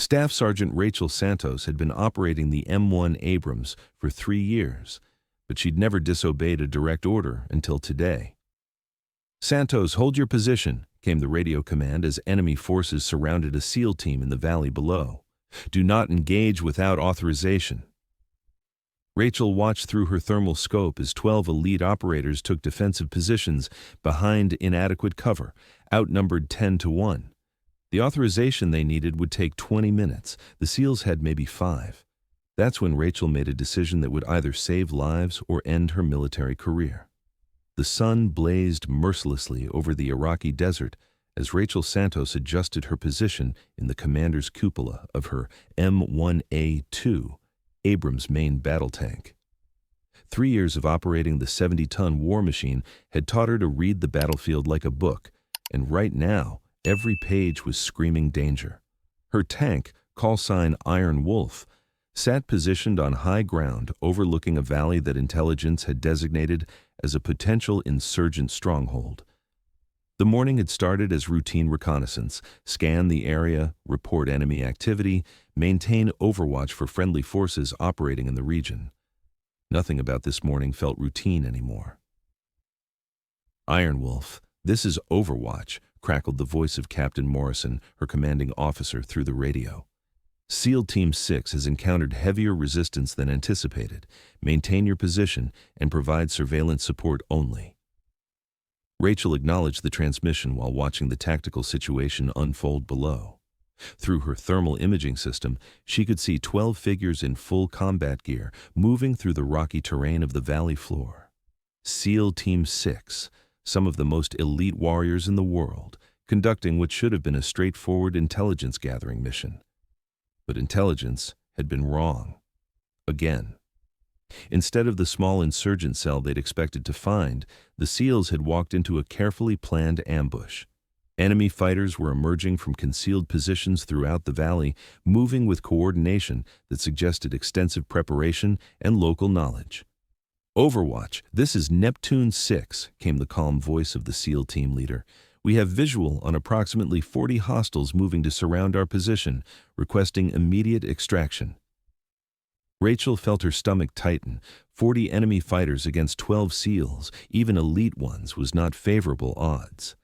Staff Sergeant Rachel Santos had been operating the M1 Abrams for 3 years, but she'd never disobeyed a direct order until today. "Santos, hold your position," came the radio command as enemy forces surrounded a SEAL team in the valley below. "Do not engage without authorization." Rachel watched through her thermal scope as 12 elite operators took defensive positions behind inadequate cover, outnumbered 10 to 1. The authorization they needed would take 20 minutes. The SEALs had maybe 5. That's when Rachel made a decision that would either save lives or end her military career. The sun blazed mercilessly over the Iraqi desert as Rachel Santos adjusted her position in the commander's cupola of her M1A2 Abrams main battle tank. 3 years of operating the 70-ton war machine had taught her to read the battlefield like a book, and right now, every page was screaming danger. Her tank, call sign Iron Wolf, sat positioned on high ground overlooking a valley that intelligence had designated as a potential insurgent stronghold. The morning had started as routine reconnaissance, scan the area, report enemy activity, maintain overwatch for friendly forces operating in the region. Nothing about this morning felt routine anymore. "Iron Wolf, this is Overwatch," crackled the voice of Captain Morrison, her commanding officer, through the radio. "SEAL Team 6 has encountered heavier resistance than anticipated. Maintain your position and provide surveillance support only." Rachel acknowledged the transmission while watching the tactical situation unfold below. Through her thermal imaging system, she could see 12 figures in full combat gear moving through the rocky terrain of the valley floor. SEAL Team 6, some of the most elite warriors in the world, conducting what should have been a straightforward intelligence gathering mission. But intelligence had been wrong. Again. Instead of the small insurgent cell they'd expected to find, the SEALs had walked into a carefully planned ambush. Enemy fighters were emerging from concealed positions throughout the valley, moving with coordination that suggested extensive preparation and local knowledge. "Overwatch, this is Neptune 6, came the calm voice of the SEAL team leader. "We have visual on approximately 40 hostiles moving to surround our position, requesting immediate extraction." Rachel felt her stomach tighten. 40 enemy fighters against 12 SEALs, even elite ones, was not favorable odds.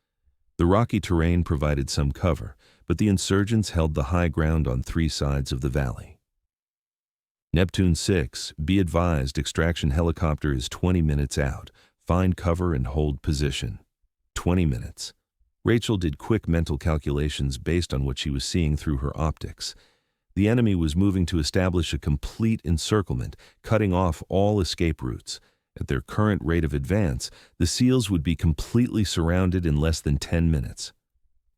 The rocky terrain provided some cover, but the insurgents held the high ground on 3 sides of the valley. "Neptune 6, be advised, extraction helicopter is 20 minutes out. Find cover and hold position." 20 minutes. Rachel did quick mental calculations based on what she was seeing through her optics. The enemy was moving to establish a complete encirclement, cutting off all escape routes. At their current rate of advance, the SEALs would be completely surrounded in less than 10 minutes.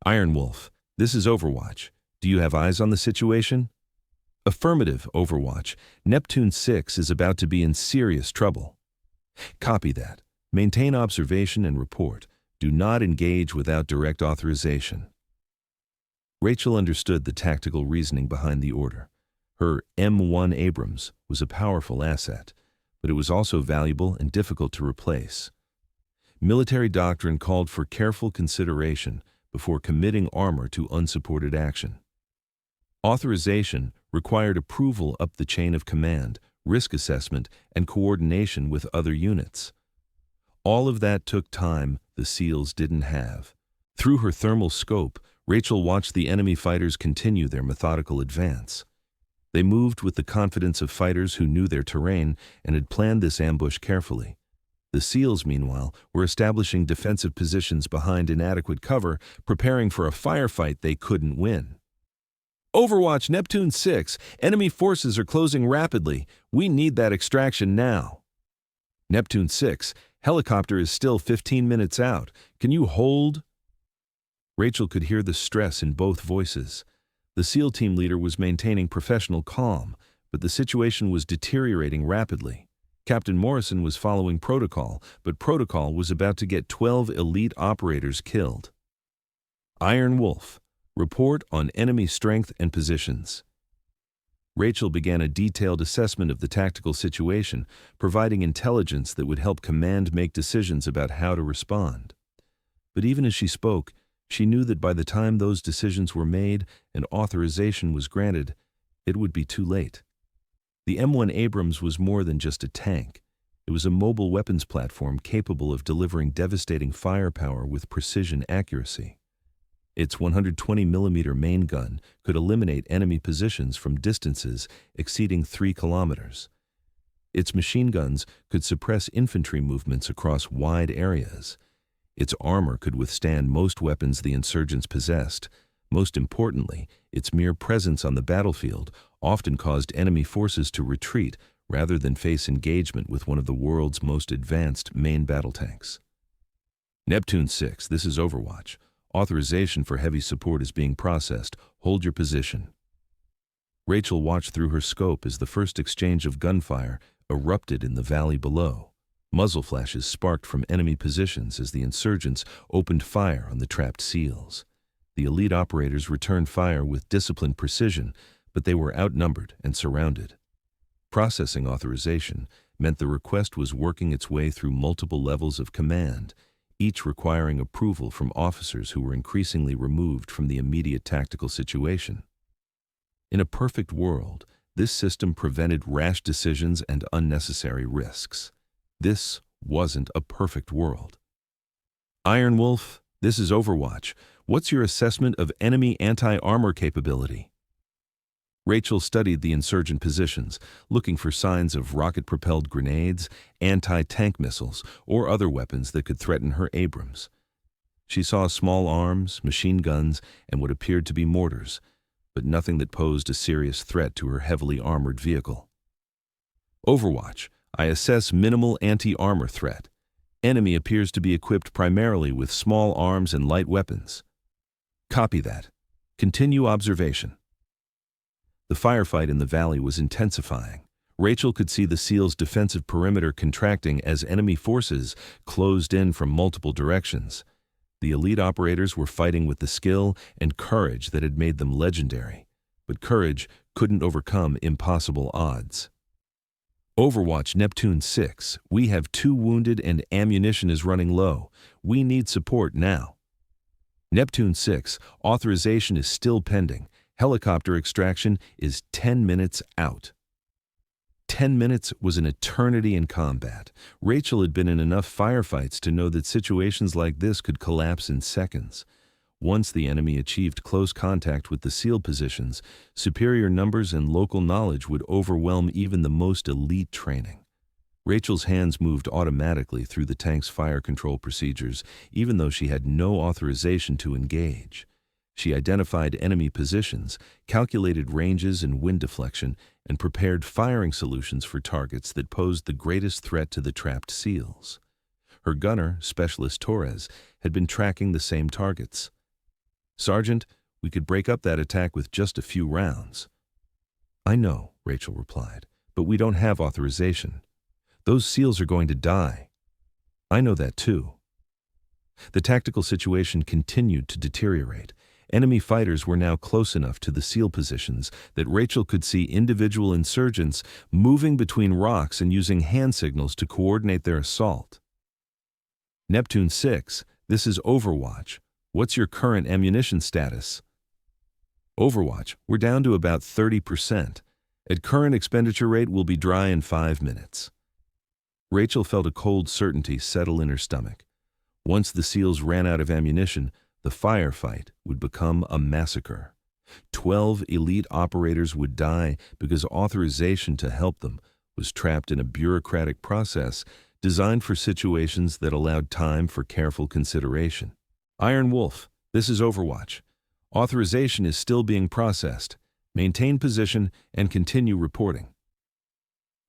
"Iron Wolf, this is Overwatch. Do you have eyes on the situation?" "Affirmative, Overwatch. Neptune 6 is about to be in serious trouble." "Copy that. Maintain observation and report. Do not engage without direct authorization." Rachel understood the tactical reasoning behind the order. Her M1 Abrams was a powerful asset, but it was also valuable and difficult to replace. Military doctrine called for careful consideration before committing armor to unsupported action. Authorization required approval up the chain of command, risk assessment, and coordination with other units. All of that took time the SEALs didn't have. Through her thermal scope, Rachel watched the enemy fighters continue their methodical advance. They moved with the confidence of fighters who knew their terrain and had planned this ambush carefully. The SEALs, meanwhile, were establishing defensive positions behind inadequate cover, preparing for a firefight they couldn't win. "Overwatch, Neptune 6, enemy forces are closing rapidly. We need that extraction now." "Neptune 6, helicopter is still 15 minutes out. Can you hold?" Rachel could hear the stress in both voices. The SEAL team leader was maintaining professional calm, but the situation was deteriorating rapidly. Captain Morrison was following protocol, but protocol was about to get 12 elite operators killed. "Iron Wolf, report on enemy strength and positions." Rachel began a detailed assessment of the tactical situation, providing intelligence that would help command make decisions about how to respond. But even as she spoke, She knew that by the time those decisions were made and authorization was granted, it would be too late. The M1 Abrams was more than just a tank. It was a mobile weapons platform capable of delivering devastating firepower with precision accuracy. Its 120mm main gun could eliminate enemy positions from distances exceeding 3 kilometers. Its machine guns could suppress infantry movements across wide areas. Its armor could withstand most weapons the insurgents possessed. Most importantly, its mere presence on the battlefield often caused enemy forces to retreat rather than face engagement with one of the world's most advanced main battle tanks. Neptune 6, this is Overwatch. Authorization for heavy support is being processed. Hold your position. Rachel watched through her scope as the first exchange of gunfire erupted in the valley below. Muzzle flashes sparked from enemy positions as the insurgents opened fire on the trapped SEALs. The elite operators returned fire with disciplined precision, but they were outnumbered and surrounded. Processing authorization meant the request was working its way through multiple levels of command, each requiring approval from officers who were increasingly removed from the immediate tactical situation. In a perfect world, this system prevented rash decisions and unnecessary risks. This wasn't a perfect world. Iron Wolf, this is Overwatch. What's your assessment of enemy anti-armor capability? Rachel studied the insurgent positions, looking for signs of rocket-propelled grenades, anti-tank missiles, or other weapons that could threaten her Abrams. She saw small arms, machine guns, and what appeared to be mortars, but nothing that posed a serious threat to her heavily armored vehicle. Overwatch, I assess minimal anti-armor threat. Enemy appears to be equipped primarily with small arms and light weapons. Copy that. Continue observation. The firefight in the valley was intensifying. Rachel could see the SEALs' defensive perimeter contracting as enemy forces closed in from multiple directions. The elite operators were fighting with the skill and courage that had made them legendary, but courage couldn't overcome impossible odds. Overwatch Neptune 6, we have 2 wounded and ammunition is running low. We need support now. Neptune 6, authorization is still pending. Helicopter extraction is 10 minutes out. 10 minutes was an eternity in combat. Rachel had been in enough firefights to know that situations like this could collapse in seconds. Once the enemy achieved close contact with the SEAL positions, superior numbers and local knowledge would overwhelm even the most elite training. Rachel's hands moved automatically through the tank's fire control procedures, even though she had no authorization to engage. She identified enemy positions, calculated ranges and wind deflection, and prepared firing solutions for targets that posed the greatest threat to the trapped SEALs. Her gunner, Specialist Torres, had been tracking the same targets. Sergeant, we could break up that attack with just a few rounds. I know, Rachel replied, but we don't have authorization. Those SEALs are going to die. I know that too. The tactical situation continued to deteriorate. Enemy fighters were now close enough to the SEAL positions that Rachel could see individual insurgents moving between rocks and using hand signals to coordinate their assault. Neptune 6, this is Overwatch. What's your current ammunition status? Overwatch, we're down to about 30%. At current expenditure rate, we'll be dry in 5 minutes. Rachel felt a cold certainty settle in her stomach. Once the SEALs ran out of ammunition, the firefight would become a massacre. 12 elite operators would die because authorization to help them was trapped in a bureaucratic process designed for situations that allowed time for careful consideration. Iron Wolf, this is Overwatch. Authorization is still being processed. Maintain position and continue reporting.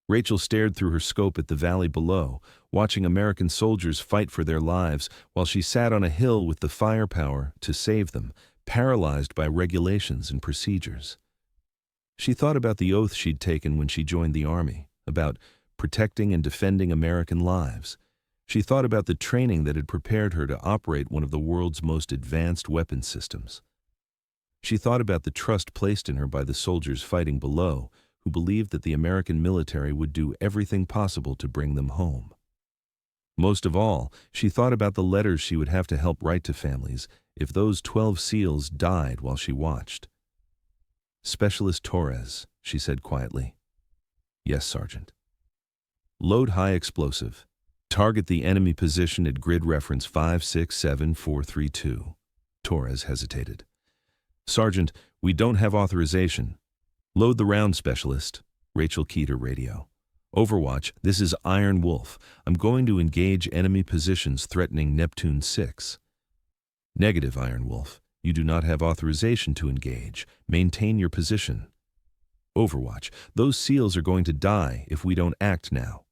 Rachel stared through her scope at the valley below, watching American soldiers fight for their lives while she sat on a hill with the firepower to save them, paralyzed by regulations and procedures. She thought about the oath she'd taken when she joined the Army, about protecting and defending American lives. She thought about the training that had prepared her to operate one of the world's most advanced weapons systems. She thought about the trust placed in her by the soldiers fighting below, who believed that the American military would do everything possible to bring them home. Most of all, she thought about the letters she would have to help write to families if those 12 SEALs died while she watched. "Specialist Torres," she said quietly. "Yes, Sergeant." "Load high explosive. Target the enemy position at grid reference 567432. Torres hesitated. "Sergeant, we don't have authorization." "Load the round, Specialist." Rachel keyed her radio. "Overwatch, this is Iron Wolf. I'm going to engage enemy positions threatening Neptune 6. "Negative, Iron Wolf. You do not have authorization to engage. Maintain your position." "Overwatch, those SEALs are going to die if we don't act now."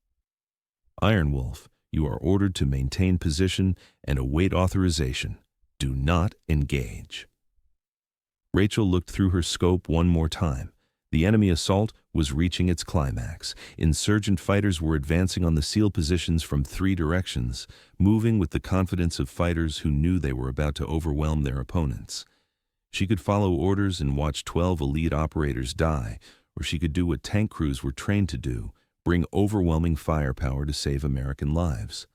"Iron Wolf, you are ordered to maintain position and await authorization. Do not engage." Rachel looked through her scope one more time. The enemy assault was reaching its climax. Insurgent fighters were advancing on the SEAL positions from 3 directions, moving with the confidence of fighters who knew they were about to overwhelm their opponents. She could follow orders and watch 12 elite operators die, or she could do what tank crews were trained to do, bring overwhelming firepower to save American lives.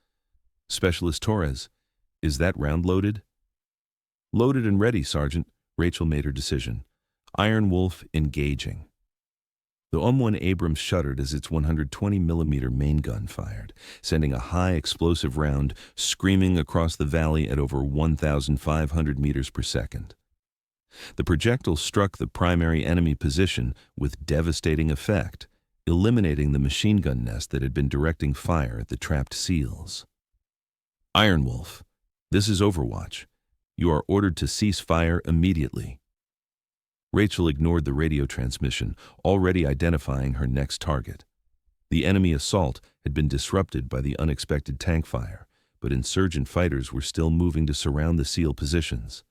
"Specialist Torres, is that round loaded?" "Loaded and ready, Sergeant." Rachel made her decision. Iron Wolf engaging. The M1 Abrams shuddered as its 120mm main gun fired, sending a high explosive round screaming across the valley at over 1,500 meters per second. The projectile struck the primary enemy position with devastating effect, eliminating the machine gun nest that had been directing fire at the trapped SEALs. "Iron Wolf, this is Overwatch. You are ordered to cease fire immediately." Rachel ignored the radio transmission, already identifying her next target. The enemy assault had been disrupted by the unexpected tank fire, but insurgent fighters were still moving to surround the SEAL positions.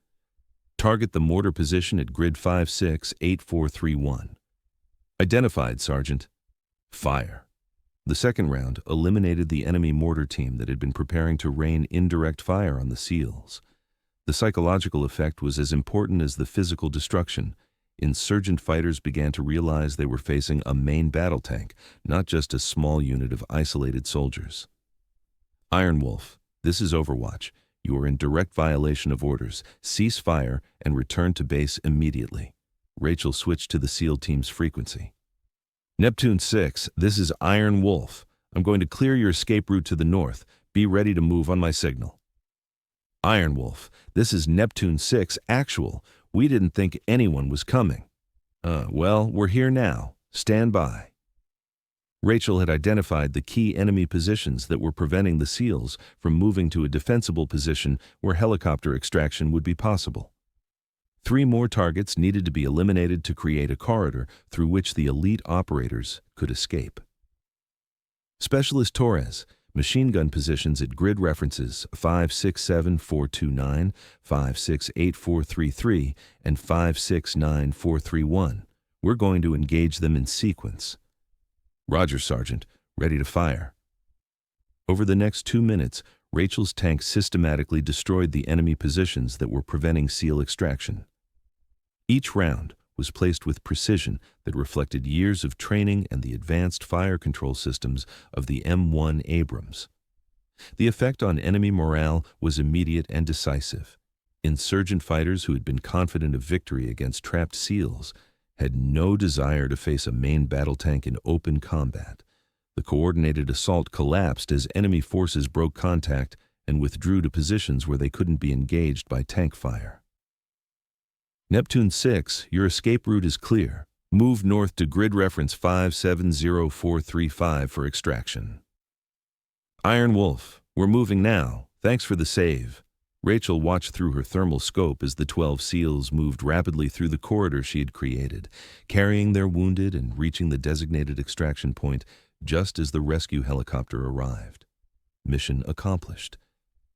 "Target the mortar position at grid 568431. "Identified, Sergeant." "Fire." The second round eliminated the enemy mortar team that had been preparing to rain indirect fire on the SEALs. The psychological effect was as important as the physical destruction. Insurgent fighters began to realize they were facing a main battle tank, not just a small unit of isolated soldiers. "Iron Wolf, this is Overwatch. You are in direct violation of orders. Cease fire and return to base immediately." Rachel switched to the SEAL team's frequency. "Neptune 6, this is Iron Wolf. I'm going to clear your escape route to the north. Be ready to move on my signal." "Iron Wolf, this is Neptune 6 actual. We didn't think anyone was coming." Well, we're here now. Stand by." Rachel had identified the key enemy positions that were preventing the SEALs from moving to a defensible position where helicopter extraction would be possible. 3 more targets needed to be eliminated to create a corridor through which the elite operators could escape. "Specialist Torres, machine gun positions at grid references 567429, 568433, and 569431. We're going to engage them in sequence." "Roger, Sergeant. Ready to fire." Over the next 2 minutes, Rachel's tank systematically destroyed the enemy positions that were preventing SEAL extraction. Each round was placed with precision that reflected years of training and the advanced fire control systems of the M1 Abrams. The effect on enemy morale was immediate and decisive. Insurgent fighters who had been confident of victory against trapped SEALs had no desire to face a main battle tank in open combat. The coordinated assault collapsed as enemy forces broke contact and withdrew to positions where they couldn't be engaged by tank fire. "Neptune 6, your escape route is clear. Move north to grid reference 570435 for extraction." "Iron Wolf, we're moving now. Thanks for the save." Rachel watched through her thermal scope as the 12 SEALs moved rapidly through the corridor she had created, carrying their wounded and reaching the designated extraction point just as the rescue helicopter arrived. Mission accomplished.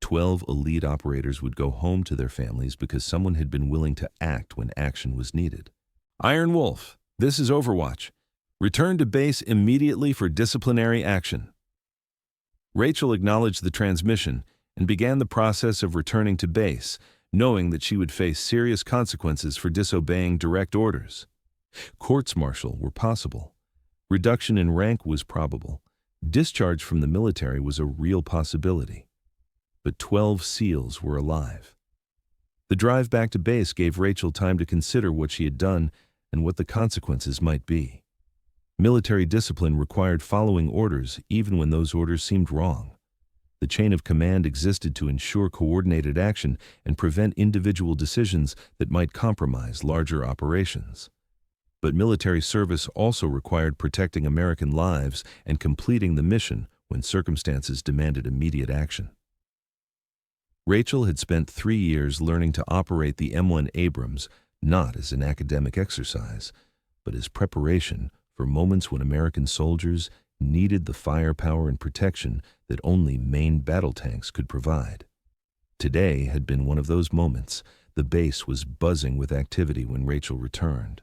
12 elite operators would go home to their families because someone had been willing to act when action was needed. "Iron Wolf, this is Overwatch. Return to base immediately for disciplinary action." Rachel acknowledged the transmission and began the process of returning to base, knowing that she would face serious consequences for disobeying direct orders. Courts-martial were possible. Reduction in rank was probable. Discharge from the military was a real possibility, but 12 SEALs were alive. The drive back to base gave Rachel time to consider what she had done and what the consequences might be. Military discipline required following orders even when those orders seemed wrong. The chain of command existed to ensure coordinated action and prevent individual decisions that might compromise larger operations. But military service also required protecting American lives and completing the mission when circumstances demanded immediate action. Rachel had spent 3 years learning to operate the M1 Abrams not as an academic exercise, but as preparation for moments when American soldiers needed the firepower and protection that only main battle tanks could provide. Today had been one of those moments. The base was buzzing with activity when Rachel returned.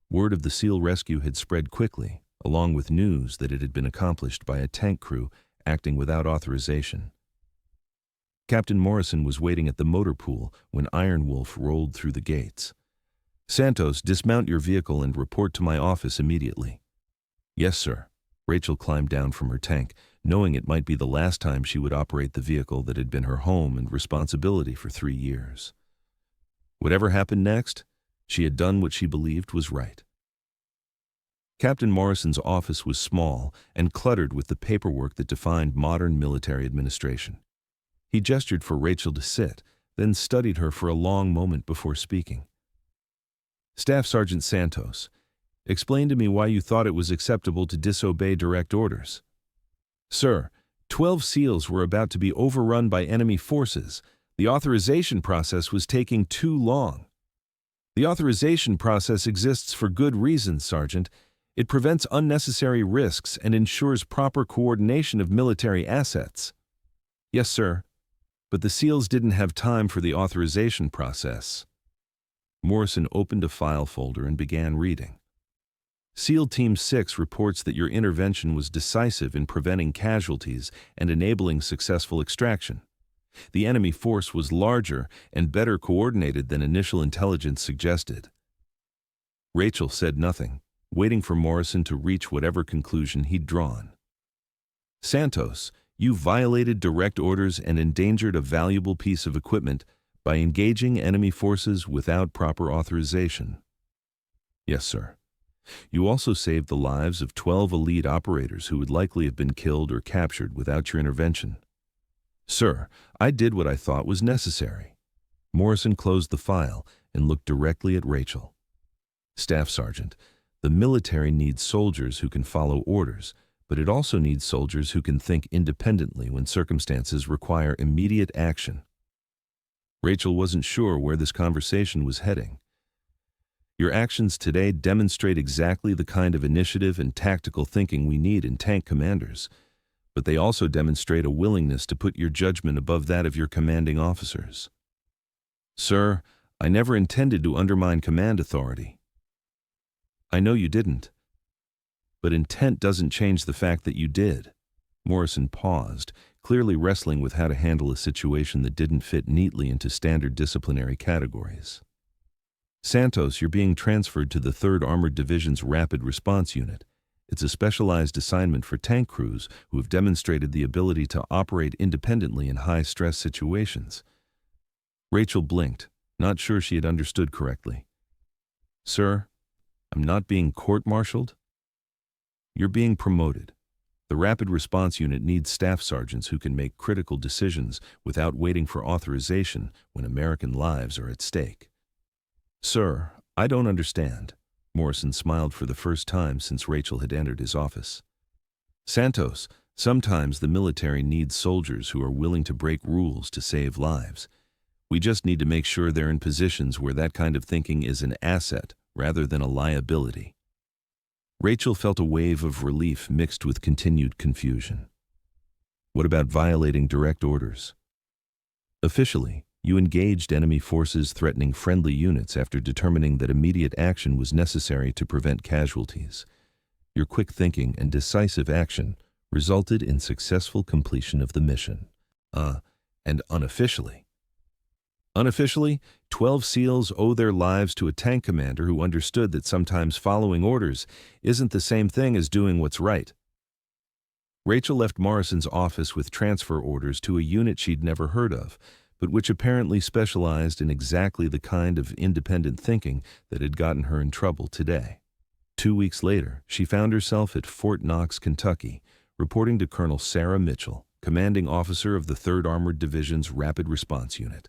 Word of the SEAL rescue had spread quickly, along with news that it had been accomplished by a tank crew acting without authorization. Captain Morrison was waiting at the motor pool when Iron Wolf rolled through the gates. "Santos, dismount your vehicle and report to my office immediately." "Yes, sir." Rachel climbed down from her tank, knowing it might be the last time she would operate the vehicle that had been her home and responsibility for 3 years. Whatever happened next, she had done what she believed was right. Captain Morrison's office was small and cluttered with the paperwork that defined modern military administration. He gestured for Rachel to sit, then studied her for a long moment before speaking. "Staff Sergeant Santos, explain to me why you thought it was acceptable to disobey direct orders." "Sir, 12 SEALs were about to be overrun by enemy forces. The authorization process was taking too long." "The authorization process exists for good reasons, Sergeant. It prevents unnecessary risks and ensures proper coordination of military assets." "Yes, sir. But the SEALs didn't have time for the authorization process." Morrison opened a file folder and began reading. "SEAL Team 6 reports that your intervention was decisive in preventing casualties and enabling successful extraction. The enemy force was larger and better coordinated than initial intelligence suggested." Rachel said nothing, waiting for Morrison to reach whatever conclusion he'd drawn. "Santos, you violated direct orders and endangered a valuable piece of equipment by engaging enemy forces without proper authorization." "Yes, sir." "You also saved the lives of 12 elite operators who would likely have been killed or captured without your intervention." "Sir, I did what I thought was necessary." Morrison closed the file and looked directly at Rachel. "Staff Sergeant, the military needs soldiers who can follow orders, but it also needs soldiers who can think independently when circumstances require immediate action." Rachel wasn't sure where this conversation was heading. "Your actions today demonstrate exactly the kind of initiative and tactical thinking we need in tank commanders, but they also demonstrate a willingness to put your judgment above that of your commanding officers." "Sir, I never intended to undermine command authority." "I know you didn't. But intent doesn't change the fact that you did." Morrison paused, clearly wrestling with how to handle a situation that didn't fit neatly into standard disciplinary categories. "Santos, you're being transferred to the 3rd Armored Division's Rapid Response Unit. It's a specialized assignment for tank crews who have demonstrated the ability to operate independently in high-stress situations." Rachel blinked, not sure she had understood correctly. "Sir, I'm not being court-martialed?" "You're being promoted. The Rapid Response Unit needs staff sergeants who can make critical decisions without waiting for authorization when American lives are at stake." "Sir, I don't understand." Morrison smiled for the first time since Rachel had entered his office. "Santos, sometimes the military needs soldiers who are willing to break rules to save lives. We just need to make sure they're in positions where that kind of thinking is an asset rather than a liability." Rachel felt a wave of relief mixed with continued confusion. "What about violating direct orders?" "Officially, you engaged enemy forces threatening friendly units after determining that immediate action was necessary to prevent casualties. Your quick thinking and decisive action resulted in successful completion of the mission. And unofficially?" "Unofficially, 12 SEALs owe their lives to a tank commander who understood that sometimes following orders isn't the same thing as doing what's right." Rachel left Morrison's office with transfer orders to a unit she'd never heard of, but which apparently specialized in exactly the kind of independent thinking that had gotten her in trouble today. 2 weeks later, she found herself at Fort Knox, Kentucky, reporting to Colonel Sarah Mitchell, commanding officer of the 3rd Armored Division's Rapid Response Unit.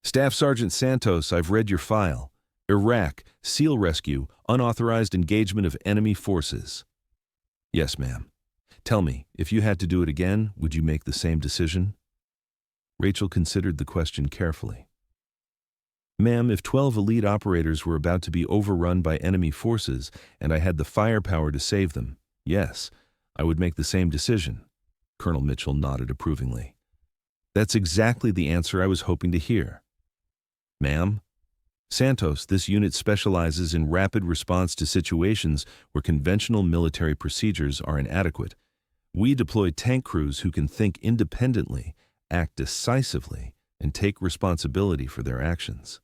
"Staff Sergeant Santos, I've read your file. Iraq, SEAL rescue, unauthorized engagement of enemy forces." "Yes, ma'am. Tell me, if you had to do it again, would you make the same decision?" Rachel considered the question carefully. "Ma'am, if 12 elite operators were about to be overrun by enemy forces and I had the firepower to save them, yes, I would make the same decision." Colonel Mitchell nodded approvingly. "That's exactly the answer I was hoping to hear." "Ma'am, Santos, this unit specializes in rapid response to situations where conventional military procedures are inadequate. We deploy tank crews who can think independently, act decisively, and take responsibility for their actions."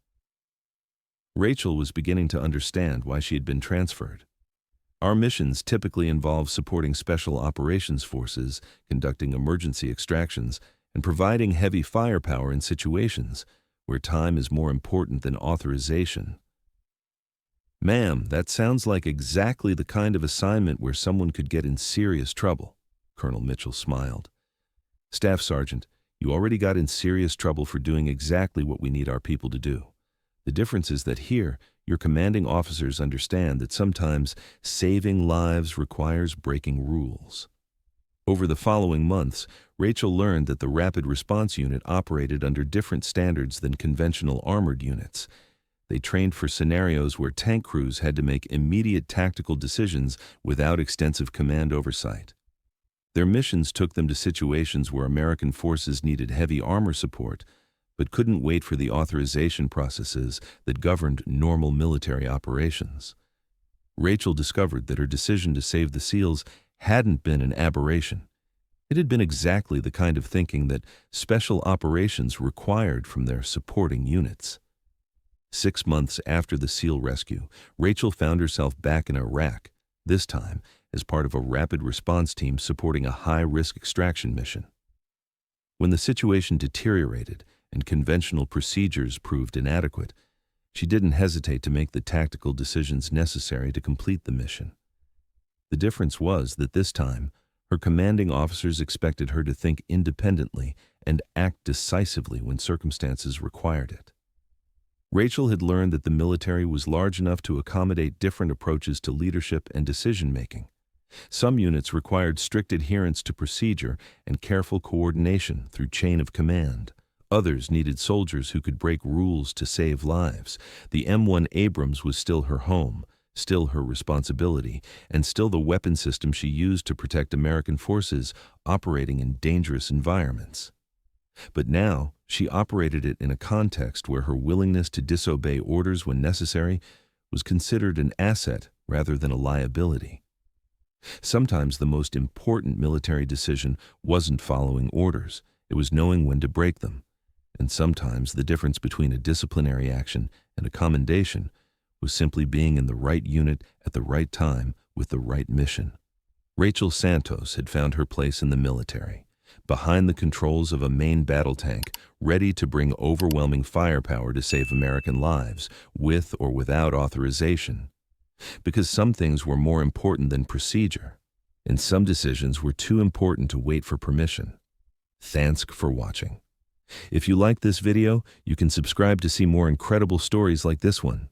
Rachel was beginning to understand why she had been transferred. Our missions typically involve supporting special operations forces, conducting emergency extractions, and providing heavy firepower in situations where time is more important than authorization. "Ma'am, that sounds like exactly the kind of assignment where someone could get in serious trouble." Colonel Mitchell smiled. "Staff Sergeant, you already got in serious trouble for doing exactly what we need our people to do. The difference is that here, your commanding officers understand that sometimes saving lives requires breaking rules." Over the following months, Rachel learned that the Rapid Response Unit operated under different standards than conventional armored units. They trained for scenarios where tank crews had to make immediate tactical decisions without extensive command oversight. Their missions took them to situations where American forces needed heavy armor support, but couldn't wait for the authorization processes that governed normal military operations. Rachel discovered that her decision to save the SEALs hadn't been an aberration. It had been exactly the kind of thinking that special operations required from their supporting units. 6 months after the SEAL rescue, Rachel found herself back in Iraq, this time as part of a rapid response team supporting a high-risk extraction mission. When the situation deteriorated and conventional procedures proved inadequate, she didn't hesitate to make the tactical decisions necessary to complete the mission. The difference was that this time, her commanding officers expected her to think independently and act decisively when circumstances required it. Rachel had learned that the military was large enough to accommodate different approaches to leadership and decision-making. Some units required strict adherence to procedure and careful coordination through chain of command. Others needed soldiers who could break rules to save lives. The M1 Abrams was still her home, still her responsibility, and still the weapon system she used to protect American forces operating in dangerous environments. But now, she operated it in a context where her willingness to disobey orders when necessary was considered an asset rather than a liability. Sometimes the most important military decision wasn't following orders, it was knowing when to break them. And sometimes the difference between a disciplinary action and a commendation was simply being in the right unit at the right time with the right mission. Rachel Santos had found her place in the military, behind the controls of a main battle tank, ready to bring overwhelming firepower to save American lives, with or without authorization. Because some things were more important than procedure, and some decisions were too important to wait for permission. Thanks for watching. If you liked this video, you can subscribe to see more incredible stories like this one.